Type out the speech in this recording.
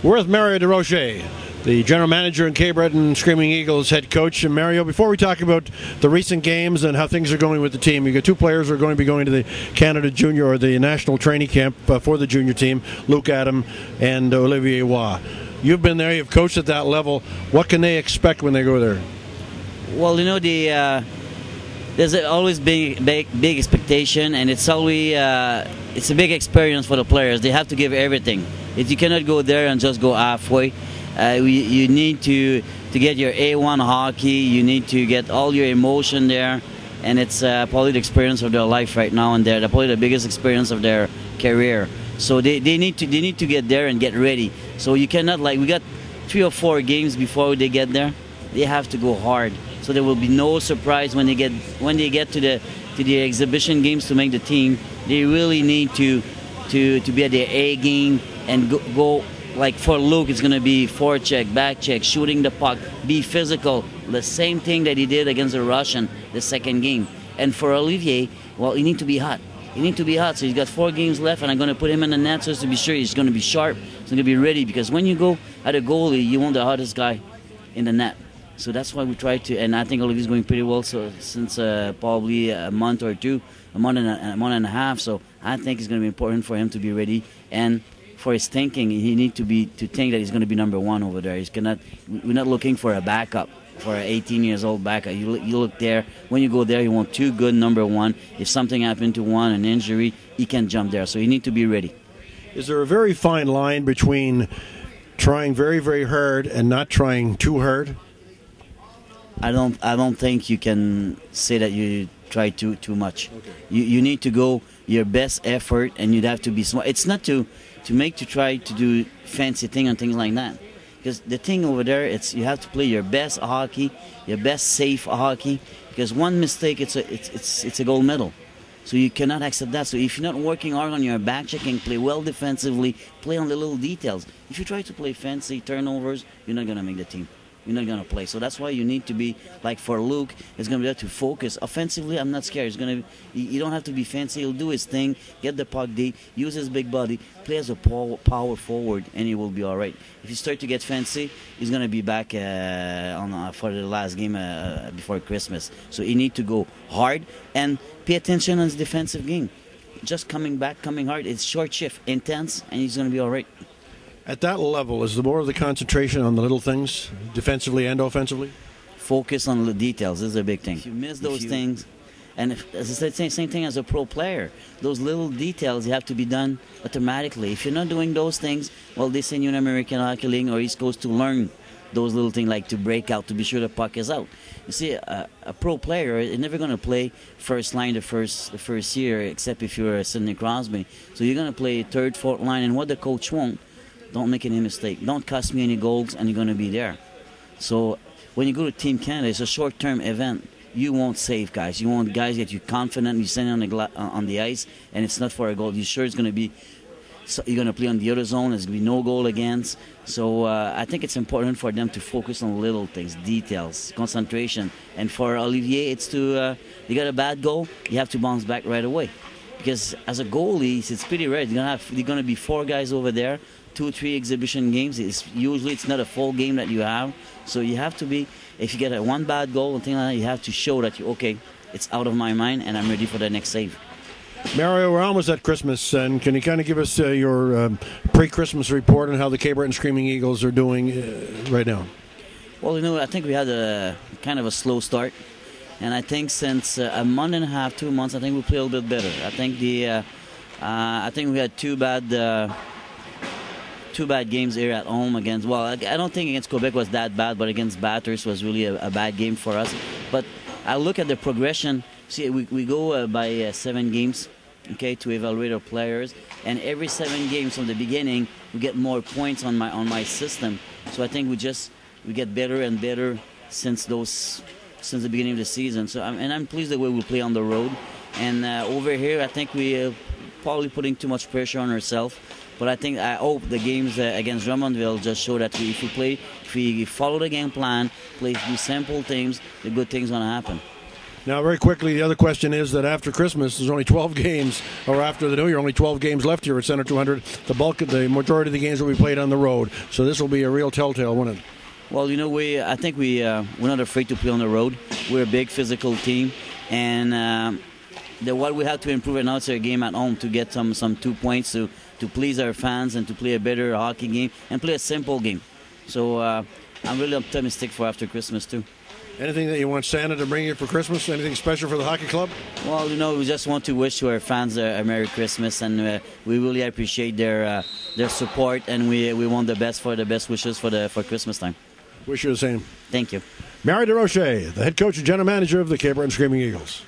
We're with Mario Durocher, the general manager and Cape Breton Screaming Eagles head coach. And Mario, before we talk about the recent games and how things are going with the team, you got two players who are going to be going to the Canada Junior or the national training camp for the junior team, Luke Adam and Olivier Waugh. You've been there, you've coached at that level. What can they expect when they go there? Well, you know, there's always big expectation, and it's always it's a big experience for the players. They have to give everything. If you cannot go there and just go halfway, you need to get your A1 hockey. You need to get all your emotion there, and it's probably the experience of their life right now, and they're probably the biggest experience of their career. So they need to get there and get ready. So you cannot, like, we got 3 or 4 games before they get there. They have to go hard. So there will be no surprise when they get to the exhibition games to make the team. They really need to be at their A game and go like for Luke, it's going to be forecheck, back check, shooting the puck, be physical. The same thing that he did against the Russian the second game. And for Olivier, well, he need to be hot. He need to be hot. So he's got 4 games left, and I'm going to put him in the net just to be sure he's going to be sharp. He's going to be ready, because when you go at a goalie, you want the hottest guy in the net. So that's why we try to, and I think Olivier's going pretty well. So since probably a month or two, a month and a half. So I think it's going to be important for him to be ready, and for his thinking, he needs to think that he's going to be #1 over there. We're not looking for a backup, for an 18-year-old backup. You look there. When you go there, you want 2 good #1. If something happened to one, an injury, he can jump there. So you need to be ready. Is there a very fine line between trying very, very hard and not trying too hard? I don't think you can say that you try too much. Okay. You need to go your best effort, and you'd have to be smart. It's not to try to do fancy thing and things like that. Because the thing over there, it's you have to play your best hockey, your best safe hockey. Because one mistake, it's a gold medal. So you cannot accept that. So if you're not working hard on your back checking, play well defensively, play on the little details. If you try to play fancy turnovers, you're not gonna make the team. You're not going to play. So that's why you need to be, like for Luke, he's going to be there to focus. Offensively, I'm not scared. You don't have to be fancy. He'll do his thing, get the puck deep, use his big body, play as a power forward, and he will be all right. If you start to get fancy, he's going to be back for the last game before Christmas. So he need to go hard and pay attention on his defensive game. Just coming back, coming hard. It's short shift, intense, and he's going to be all right. At that level, is there more of the concentration on the little things, defensively and offensively? Focus on the details. This is a big thing. If you miss those things, and as I said, same thing as a pro player, those little details have to be done automatically. If you're not doing those things, well, they send you in American Hockey League or East Coast to learn those little things, like to break out, to be sure the puck is out. You see, a pro player is never going to play first line the first year, except if you're Sidney Crosby. So you're going to play third, fourth line, and what the coach wants. Don't make any mistake. Don't cost me any goals, and you're going to be there. So when you go to Team Canada, it's a short-term event. You won't save guys. You want guys that you're confident. You send on the ice, and it's not for a goal. You're sure it's going to be. So you're going to play on the other zone. There's going to be no goal against. So I think it's important for them to focus on little things, details, concentration. And for Olivier, it's you got a bad goal, you have to bounce back right away. Because as a goalie, it's pretty rare. You're going to be 4 guys over there. 2 or 3 exhibition games. Usually it's not a full game that you have. So you have to be, if you get one bad goal and thing like that, you have to show that okay, it's out of my mind and I'm ready for the next save. Mario, we're almost at Christmas, and can you kind of give us your pre-Christmas report on how the Cape Breton Screaming Eagles are doing right now? Well, you know, I think we had a kind of a slow start, and I think since a month and a half, 2 months, I think we play a little bit better. I think I think we had 2 bad games here at home against, well, I don't think against Quebec was that bad, but against Bathurst was really a bad game for us. But I look at the progression. See, we go by 7 games, okay, to evaluate our players, and every 7 games from the beginning, we get more points on my system. So I think we get better and better since the beginning of the season. So I'm pleased the way we play on the road, and over here I think we probably putting too much pressure on ourselves. But I hope the games against Drummondville just show that if we follow the game plan, play these simple things, the good things going to happen. Now, very quickly, the other question is that after Christmas, there's only 12 games, or after the New Year, only 12 games left here at Center 200. The majority of the games will be played on the road. So this will be a real telltale, won't it? Well, I think we're not afraid to play on the road. We're a big physical team, and what we have to improve in our game at home to get some 2 points to please our fans and to play a better hockey game and play a simple game. So I'm really optimistic for after Christmas too. Anything that you want Santa to bring you for Christmas? Anything special for the hockey club? Well, we just want to wish to our fans a Merry Christmas, and we really appreciate their support, and we want the best wishes for Christmas time. Wish you the same. Thank you. Durocher, the head coach and general manager of the Cape Breton Screaming Eagles.